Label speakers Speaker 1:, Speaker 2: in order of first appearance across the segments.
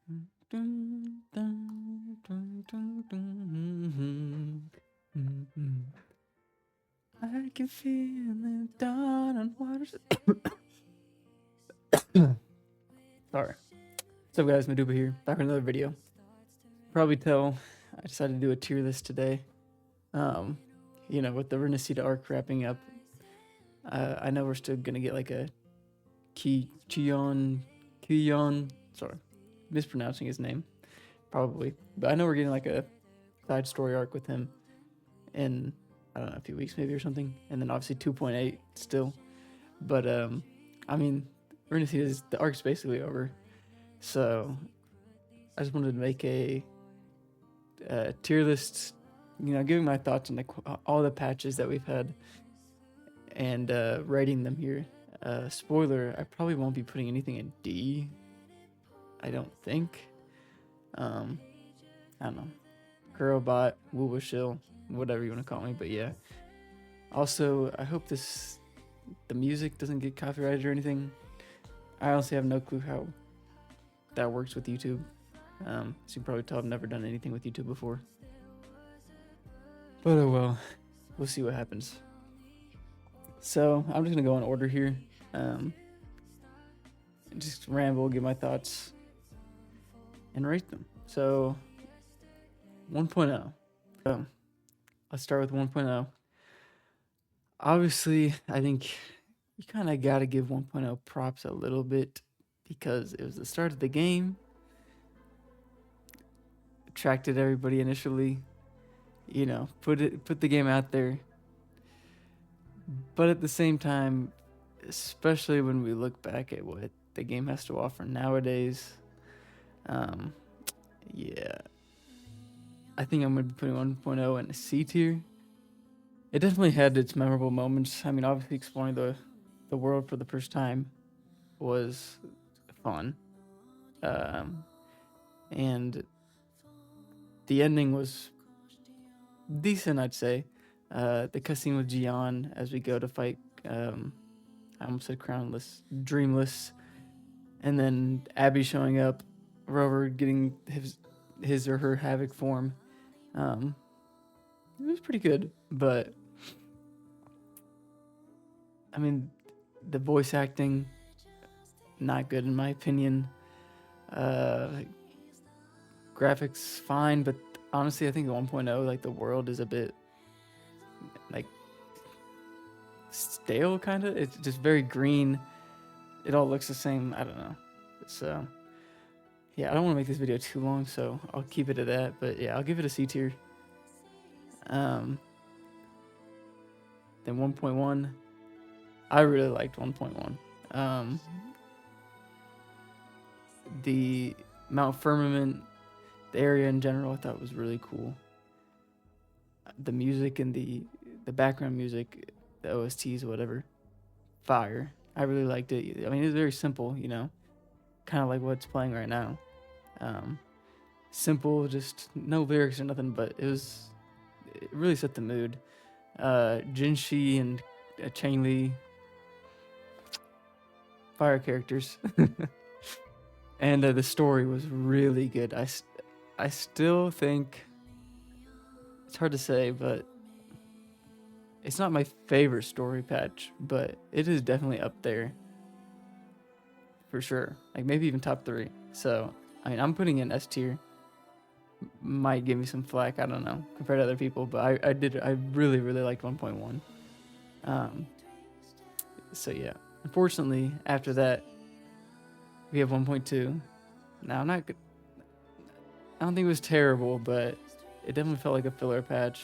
Speaker 1: I can feel it down on waters. Sorry. What's up, guys? Maduba here, back with another video. Probably tell I decided to do a tier list today. With the Renacida arc wrapping up, I know we're still gonna get like a Kion. Sorry, mispronouncing his name, probably. But I know we're getting like a side story arc with him in, I don't know, a few weeks maybe or something. And then obviously 2.8 still. But Renacida's, the arc's basically over. So I just wanted to make a tier list, giving my thoughts on all the patches that we've had and rating them here. Spoiler, I probably won't be putting anything in D. I don't think. I don't know. Girlbot, Woobashill, whatever you want to call me, but yeah. Also, I hope the music doesn't get copyrighted or anything. I honestly have no clue how that works with YouTube. As you can probably tell, I've never done anything with YouTube before. But oh well, we'll see what happens. So I'm just gonna go in order here. Just ramble, give my thoughts, and rate them. So 1.0. Let's start with 1.0. Obviously, I think you kind of got to give 1.0 props a little bit because it was the start of the game. Attracted everybody initially, put the game out there. But at the same time, especially when we look back at what the game has to offer nowadays, yeah, I think I'm going to be putting 1.0 in a C tier. It definitely had its memorable moments. I mean, obviously exploring the world for the first time was fun. And the ending was decent, I'd say. The cutscene with Gian as we go to fight, I almost said Crownless, Dreamless, and then Abby showing up, Rover getting his or her Havoc form. It was pretty good, but I mean, the voice acting, not good in my opinion. Graphics fine, but honestly, I think 1.0, like the world is a bit like stale, kind of. It's just very green. It all looks the same. I don't know. So yeah, I don't want to make this video too long, so I'll keep it at that. But yeah, I'll give it a C tier. Then 1.1, I really liked 1.1. The Mount Firmament, the area in general, I thought was really cool. The music and the background music, the OSTs or whatever, fire. I really liked it. I mean, it was very simple, kind of like what's playing right now. Simple, just no lyrics or nothing, but it really set the mood. Jinshi and Changli, fire characters. And the story was really good. I still think, it's hard to say, but it's not my favorite story patch, but it is definitely up there for sure. Like maybe even top 3. So, I mean, I'm putting in S tier. Might give me some flack, I don't know, compared to other people, but I really, really liked 1.1. So yeah, unfortunately, after that, we have 1.2. Now, I don't think it was terrible, but it definitely felt like a filler patch.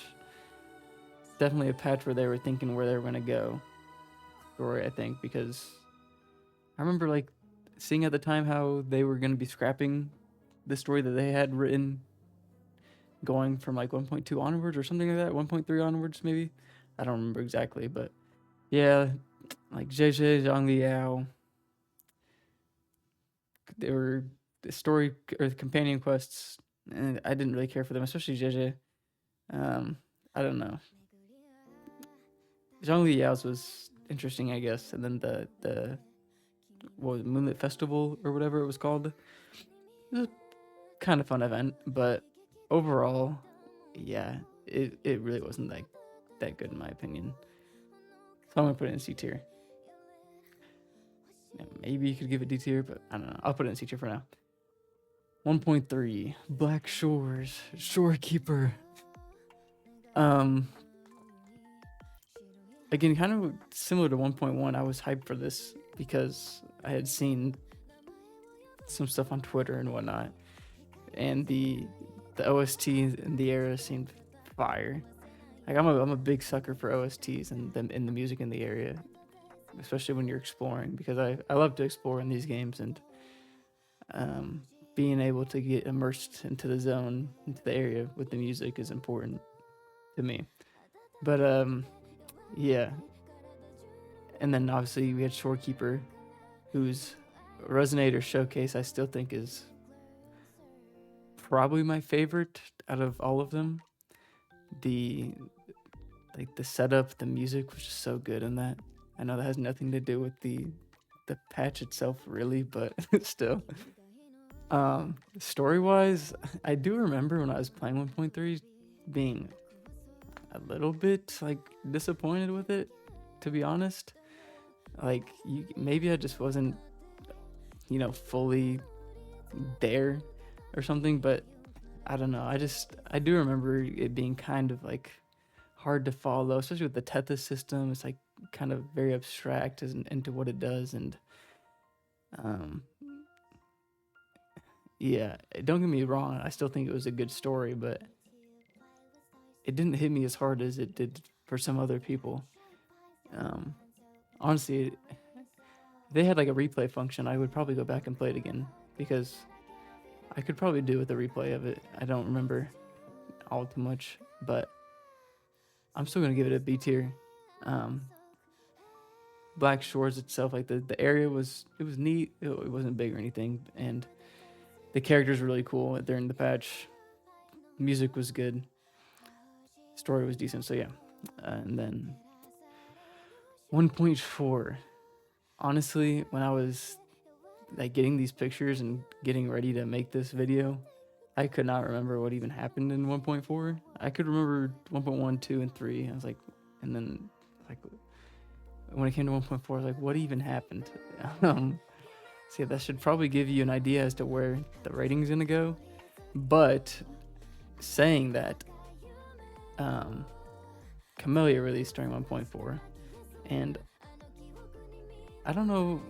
Speaker 1: Definitely a patch where they were thinking where they were going to go. Story, I think, because I remember like seeing at the time how they were going to be scrapping the story that they had written, going from like 1.2 onwards or something like that, 1.3 onwards maybe. I don't remember exactly, but yeah, like JJ, Zhang Liao, they were the story or the companion quests, and I didn't really care for them, especially JJ. I don't know. Zhang Liao's was interesting, I guess, and then the what was it, Moonlit Festival or whatever it was called. It was kind of fun event, but overall, yeah, it really wasn't that good in my opinion. So I'm gonna put it in C tier. Maybe you could give it D tier, but I don't know. I'll put it in C tier for now. 1.3 Black Shores Shorekeeper. Again, kind of similar to 1.1. I was hyped for this because I had seen some stuff on Twitter and whatnot, and the OST in the era seemed fire. Like I'm a big sucker for OSTs and the music in the area, especially when you're exploring, because I love to explore in these games, and being able to get immersed into the zone, into the area with the music is important to me. But yeah. And then obviously we had Shorekeeper, whose Resonator Showcase I still think is probably my favorite out of all of them. The setup, the music was just so good in that. I know that has nothing to do with the patch itself really, but still. Story wise, I do remember when I was playing 1.3 being a little bit like disappointed with it, to be honest. Like maybe I just wasn't, fully there or something, but I don't know. I do remember it being kind of like hard to follow, especially with the Tethys system. It's like kind of very abstract into what it does, and yeah, don't get me wrong, I still think it was a good story, but it didn't hit me as hard as it did for some other people. Honestly, if they had like a replay function, I would probably go back and play it again, because I could probably do with a replay of it. I don't remember all too much, but I'm still gonna give it a B tier. Black Shores itself, like the area was neat. It wasn't big or anything, and the characters were really cool during the patch. Music was good. Story was decent. So yeah, and then 1.4. Honestly, when I was like getting these pictures and getting ready to make this video, I could not remember what even happened in 1.4. I could remember 1.1, 2, and 3. I was like, and then like when it came to 1.4, I was like, what even happened? So yeah, that should probably give you an idea as to where the rating's gonna go. But saying that, Camellia released during 1.4, and I don't know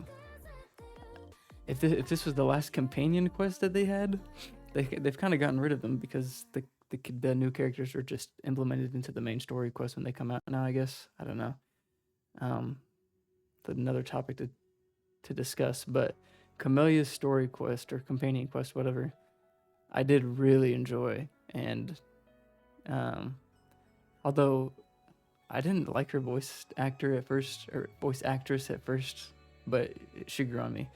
Speaker 1: if this was the last companion quest that they had. They've kind of gotten rid of them because the new characters are just implemented into the main story quest when they come out now, I guess. I don't know. Another topic to discuss, but Camellia's story quest or companion quest, whatever, I did really enjoy, and although I didn't like her voice actor at first, or voice actress at first, but she grew on me.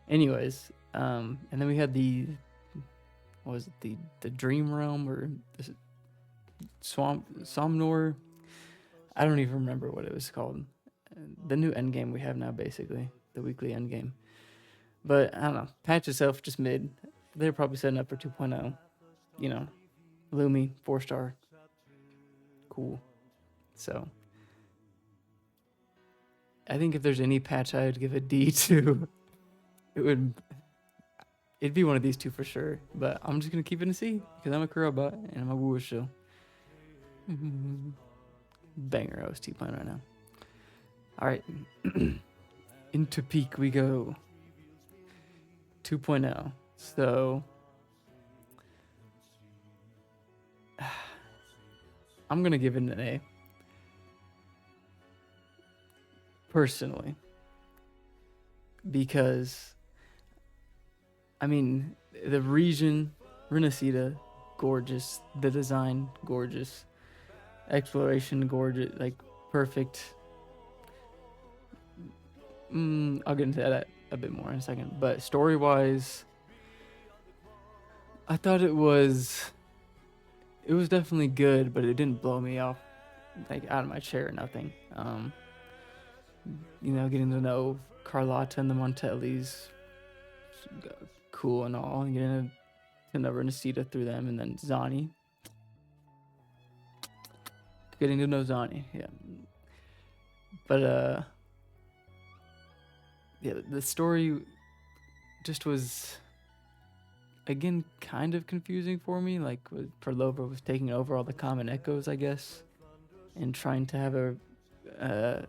Speaker 1: Anyways, and then we had what was it, the Dream Realm, or the Somnor? I don't even remember what it was called. The new endgame we have now, basically the weekly endgame. But I don't know. Patch itself just mid. They're probably setting up for 2.0. Lumi 4-star. Cool. So I think if there's any patch I would give a D to, it'd be one of these two for sure. But I'm just gonna keep it a C because I'm a Kurobot and I'm a Wuthering. Banger OST playing right now. All right, into peak we go. 2.0. So I'm gonna give it an A. Personally, because I mean the region, Renacida, gorgeous. The design, gorgeous. Exploration, gorgeous. Like perfect. I'll get into that a bit more in a second. But story-wise, I thought it was definitely good, but it didn't blow me off like out of my chair or nothing. Getting to know Carlotta and the Montellis, cool and all, and getting Kenova and Asita through them, and then Zani. Getting to know Zani, yeah. But yeah, the story just was again kind of confusing for me. Like Perlova was taking over all the common echoes, I guess, and trying to have a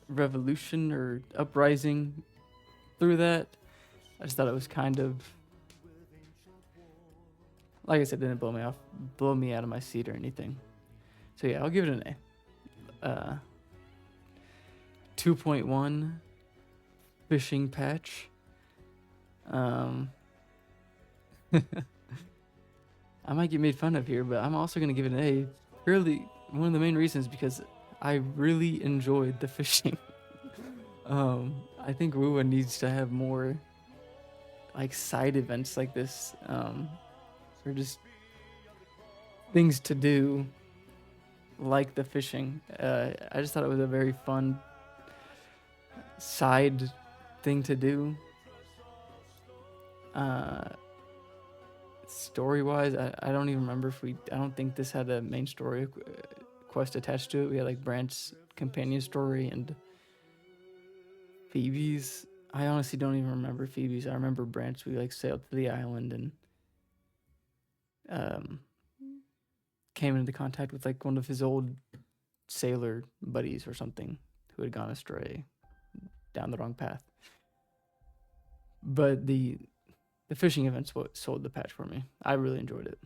Speaker 1: revolution or uprising through that. I just thought it was kind of, like I said, didn't blow me out of my seat or anything. So yeah, I'll give it an A. 2.1 fishing patch. I might get made fun of here, but I'm also gonna give it an A. Purely one of the main reasons because I really enjoyed the fishing. I think Wuwa needs to have more like side events like this, or just things to do like the fishing. I just thought it was a very fun side thing to do. Story wise, I don't even remember if I don't think this had a main story quest attached to it. We had like Brant's companion story and Phoebe's. I honestly don't even remember Phoebe's. I remember Brant's. We like sailed to the island and came into contact with like one of his old sailor buddies or something who had gone astray down the wrong path. But the fishing event's what sold the patch for me. I really enjoyed it.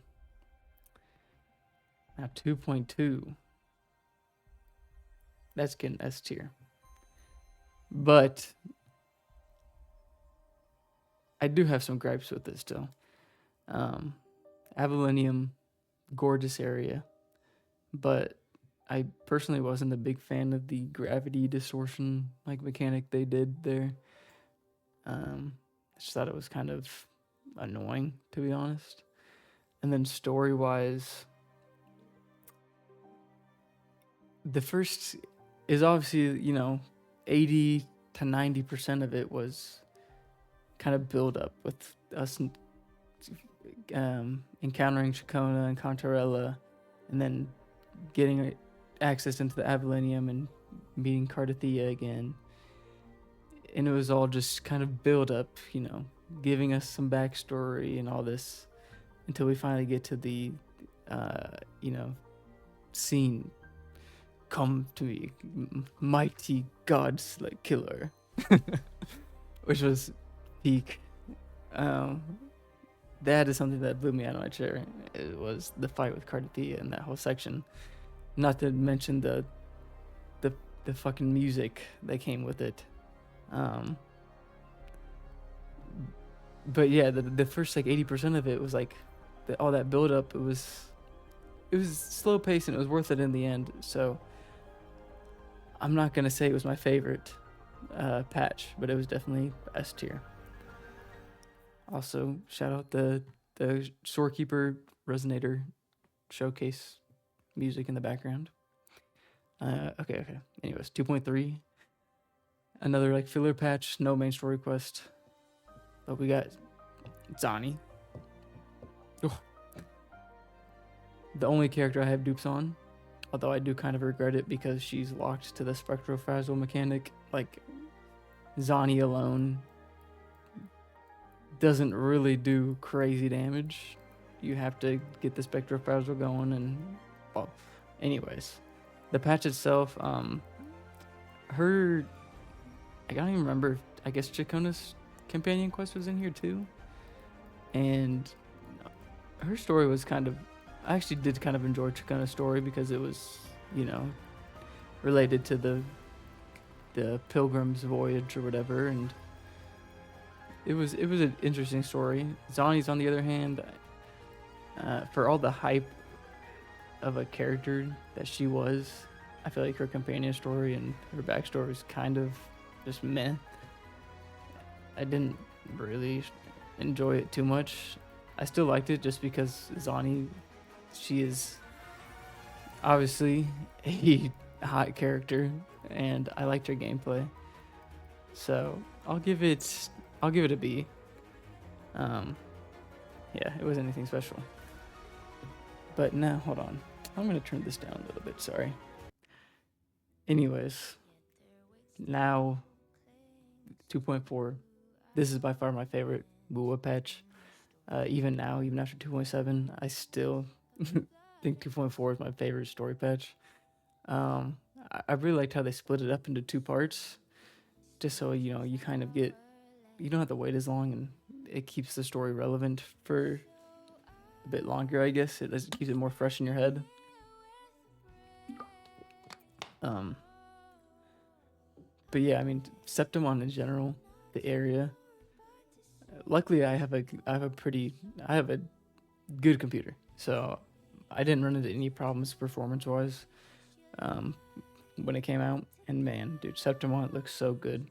Speaker 1: Now 2.2. That's getting S tier. But I do have some gripes with this still. Avalinium, gorgeous area. But I personally wasn't a big fan of the gravity distortion like mechanic they did there. I just thought it was kind of annoying, to be honest. And then story-wise, the first is obviously, 80 to 90% of it was kind of build up with us encountering Chacona and Contarella, and then getting access into the Avalinium and meeting Cardathia again. And it was all just kind of build up, giving us some backstory and all this until we finally get to the, scene. Come to me, mighty gods like killer, which was peak. That is something that blew me out of my chair. It was the fight with Cardathia and that whole section. Not to mention the fucking music that came with it. But yeah, the first like 80% of it was like all that build up. It was slow paced and it was worth it in the end. So I'm not gonna say it was my favorite patch, but it was definitely S tier. Also, shout out the Storekeeper Resonator showcase music in the background. Okay. Anyways, 2.3. Another like filler patch, no main story quest. But we got Zani. Oh. The only character I have dupes on. Although I do kind of regret it because she's locked to the Spectrofragile mechanic. Like, Zani alone doesn't really do crazy damage. You have to get the Spectrofragile going and... Well, anyways. The patch itself, her... I don't even remember. I guess Chacona's companion quest was in here too. And her story was kind of... I actually did kind of enjoy Chacona's story because it was, related to the Pilgrim's voyage or whatever, and it was an interesting story. Zani's, on the other hand, for all the hype of a character that she was, I feel like her companion story and her backstory was kind of just meh. I didn't really enjoy it too much. I still liked it just because Zani, she is obviously a hot character, and I liked her gameplay. So I'll give it a B. Yeah, it wasn't anything special. But now, hold on. I'm gonna turn this down a little bit. Sorry. Anyways, now 2.4. This is by far my favorite Bua patch. Even now, even after 2.7, I still think 2.4 is my favorite story patch. I really liked how they split it up into two parts, just so you kind of get, you don't have to wait as long, and it keeps the story relevant for a bit longer. I guess it keeps it more fresh in your head. But yeah, I mean, Septimon in general, the area. Luckily, I have a good computer, so I didn't run into any problems performance wise when it came out. And man, dude, Septimon looks so good.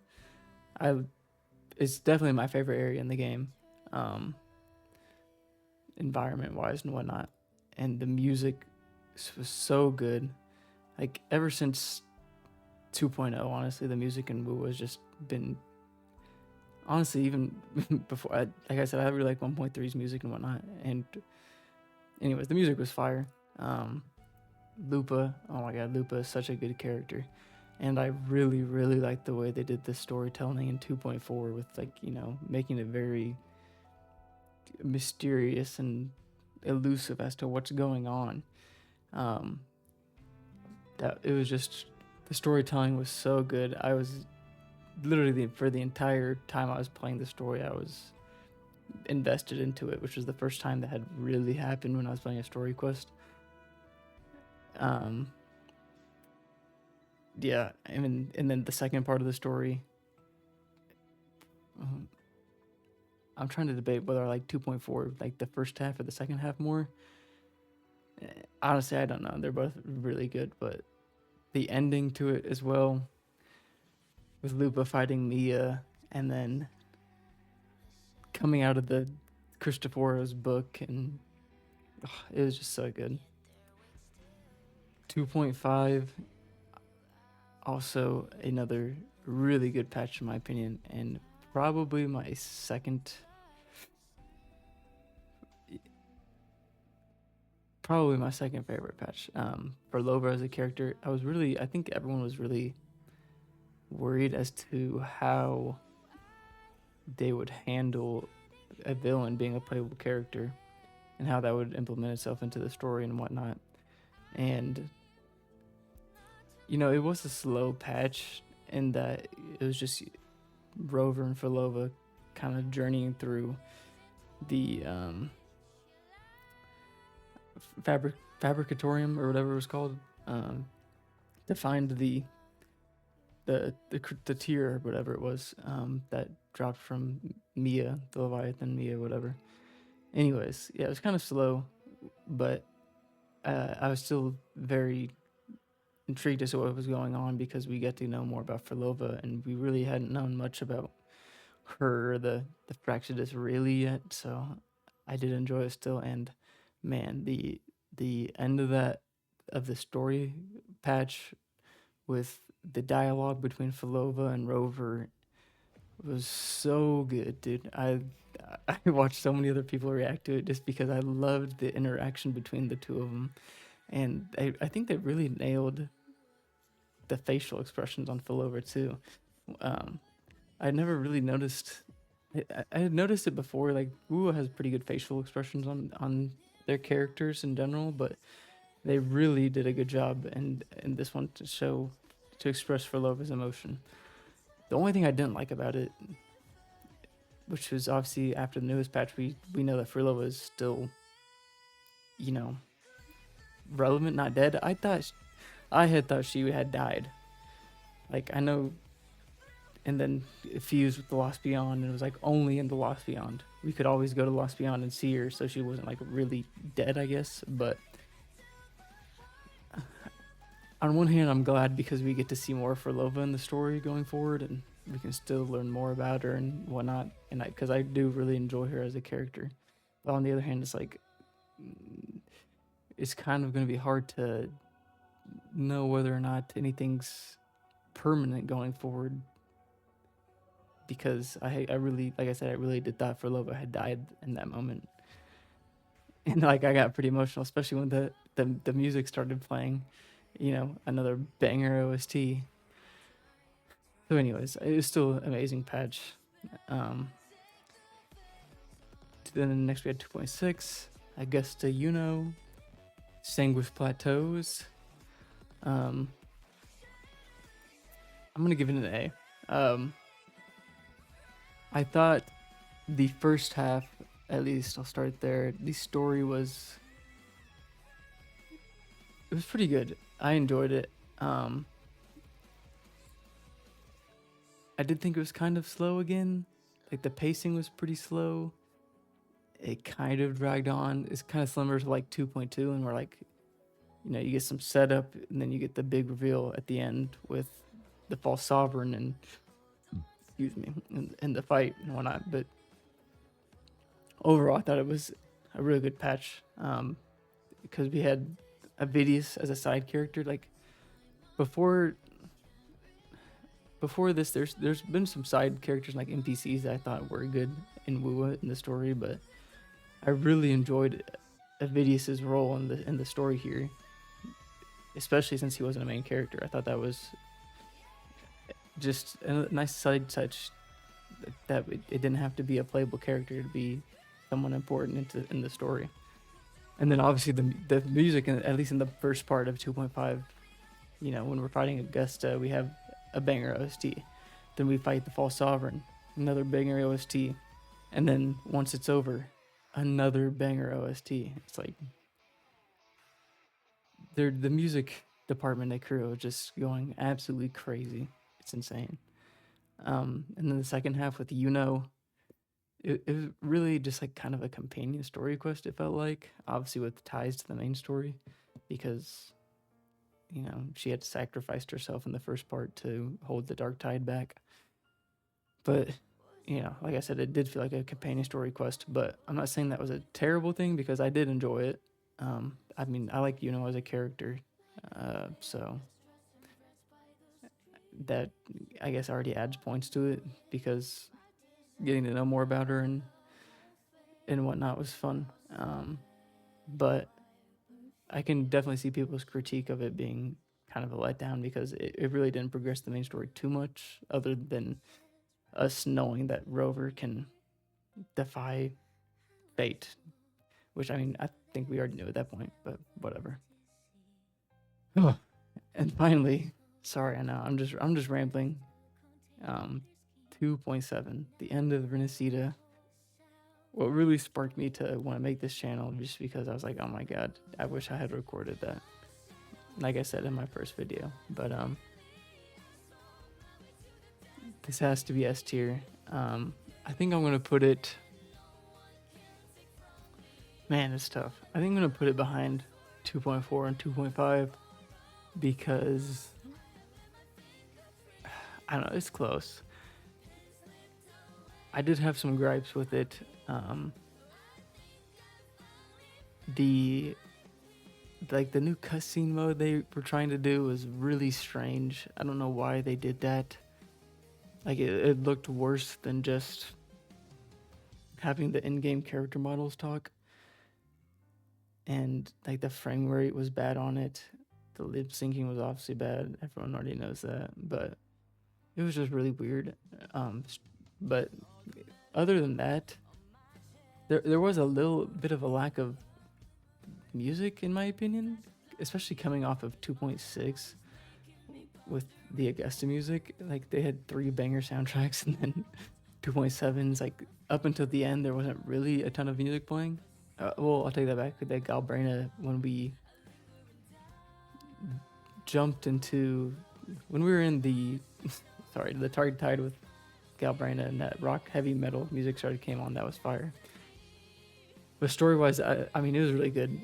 Speaker 1: It's definitely my favorite area in the game, environment wise and whatnot. And the music was so good. Like ever since 2.0, honestly, the music in Wu has just been, honestly, even before, like I said, I really like 1.3's music and whatnot. And anyways, the music was fire. Lupa, oh my god, Lupa is such a good character. And I really, really like the way they did the storytelling in 2.4 with, like, making it very mysterious and elusive as to what's going on. That it was just, the storytelling was so good. I was literally, for the entire time I was playing the story, I was invested into it, which was the first time that had really happened when I was playing a story quest. Yeah, and then the second part of the story, I'm trying to debate whether I like 2.4, like the first half or the second half more. Honestly, I don't know. They're both really good, but the ending to it as well, with Lupa fighting Mia, and then coming out of the Cristoforo's book, and it was just so good. 2.5, also another really good patch in my opinion, and probably my second favorite patch. For Lova as a character, I think everyone was really worried as to how they would handle a villain being a playable character and how that would implement itself into the story and whatnot. And it was a slow patch in that it was just Rover and Filova kind of journeying through the fabricatorium or whatever it was called, to find the tier or whatever it was, that dropped from Mia, the Leviathan Mia, whatever. Anyways, yeah, it was kind of slow, but I was still very intrigued as to what was going on, because we get to know more about Filova, and we really hadn't known much about her, the Fractidus, really yet. So I did enjoy it still. And man, the end of the story patch with the dialogue between Filova and Rover was so good, dude. I watched so many other people react to it just because I loved the interaction between the two of them. And I think they really nailed the facial expressions on Filova too. I never really noticed. I had noticed it before. Like Wu has pretty good facial expressions on their characters in general, but they really did a good job in this one to express Filova's emotion. The only thing I didn't like about it, which was obviously after the newest patch, we know that Frilova is still, relevant, not dead. I had thought she had died. Like, I know, and then it fused with the Lost Beyond, and it was like only in the Lost Beyond. We could always go to Lost Beyond and see her, so she wasn't like really dead, I guess. But on one hand, I'm glad because we get to see more of Frilova in the story going forward, and we can still learn more about her and whatnot. And because I do really enjoy her as a character. But on the other hand, it's like, it's kind of going to be hard to know whether or not anything's permanent going forward, because I really, like I said, I really did thought Frilova had died in that moment. And like I got pretty emotional, especially when the music started playing. Another banger OST. So, anyways, it was still an amazing patch. Um, then next we had 2.6, Augusta Sanguish Plateaus. Um, I'm gonna give it an A. I thought the first half, at least I'll start there. The story was pretty good. I enjoyed it. I did think it was kind of slow again. Like the pacing was pretty slow. It kind of dragged on. It's kind of similar to like 2.2, and we're like, you get some setup, and then you get the big reveal at the end with the false sovereign and excuse me, and the fight and whatnot. But overall, I thought it was a really good patch because we had Avidius as a side character. Like before this, there's been some side characters like NPCs that I thought were good in Wua in the story, but I really enjoyed Avidius's role in the story here, especially since he wasn't a main character. I thought that was just a nice side touch that it didn't have to be a playable character to be someone important in the story. And then obviously the music, at least in the first part of 2.5, when we're fighting Augusta, we have a banger OST. Then we fight the false sovereign, another banger OST. And then once it's over, another banger OST. It's like the music department at Kuro is just going absolutely crazy. It's insane. And then the second half with it was really just like kind of a companion story quest, it felt like, obviously with ties to the main story, because she had sacrificed herself in the first part to hold the dark tide back. But like I said, it did feel like a companion story quest, but I'm not saying that was a terrible thing because I did enjoy it. I mean, I like as a character, so that I guess already adds points to it because getting to know more about her and whatnot was fun. But I can definitely see people's critique of it being kind of a letdown because it really didn't progress the main story too much, other than us knowing that Rover can defy fate, which I mean I think we already knew at that point, but whatever. Oh, and finally, sorry, I know I'm just rambling. 2.7, the end of Renacida. What really sparked me to want to make this channel, just because I was like, oh my god, I wish I had recorded that, like I said in my first video. But this has to be S tier. I think I'm gonna put it, man, it's tough. I think I'm gonna put it behind 2.4 and 2.5 because I don't know, it's close. I did have some gripes with it. The new cutscene mode they were trying to do was really strange. I don't know why they did that. Like it looked worse than just having the in-game character models talk. And like the frame rate was bad on it. The lip syncing was obviously bad. Everyone already knows that, but it was just really weird. But other than that, there was a little bit of a lack of music, in my opinion, especially coming off of 2.6 with the Augusta music. Like they had 3 banger soundtracks, and then 2.7's like up until the end there wasn't really a ton of music playing. Well, I'll take that back. With that Galbrena, when we were in the the Target Tide with Galbrena, and that rock heavy metal music came on, that was fire. But story wise, I mean, it was really good.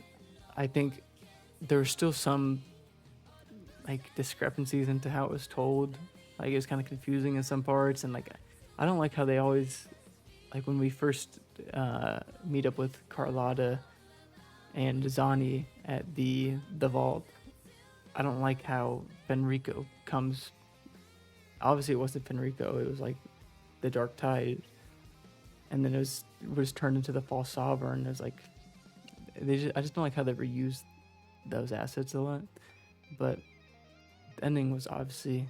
Speaker 1: I think there were still some like discrepancies into how it was told. Like it was kind of confusing in some parts, and like I don't like how they always, like when we first meet up with Carlotta and Zani at the vault, I don't like how Fenrico comes. Obviously, it wasn't Fenrico. It was like the Dark Tide, and then it was turned into the False Sovereign. It was like I just don't like how they reuse those assets a lot. But the ending was obviously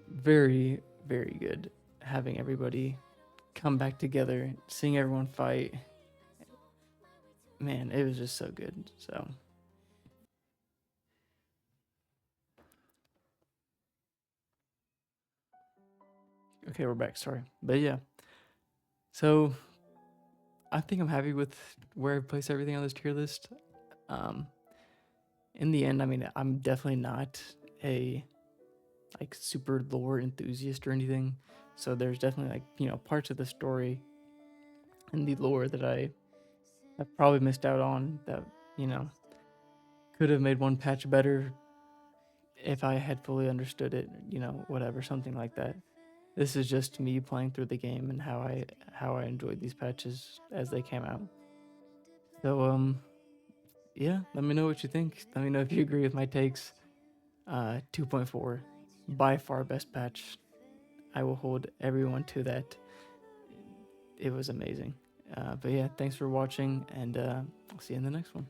Speaker 1: very, very good. Having everybody come back together, seeing everyone fight, man, it was just so good. So okay, we're back. Sorry, but yeah. So I think I'm happy with where I place everything on this tier list. Um, in the end, I mean, I'm definitely not a like super lore enthusiast or anything. So there's definitely like parts of the story and the lore that I have probably missed out on that you know could have made one patch better if I had fully understood it. Whatever, something like that. This is just me playing through the game and how I enjoyed these patches as they came out. So yeah, let me know what you think. Let me know if you agree with my takes. 2.4, by far best patch. I will hold everyone to that. It was amazing. But yeah, thanks for watching, and I'll see you in the next one.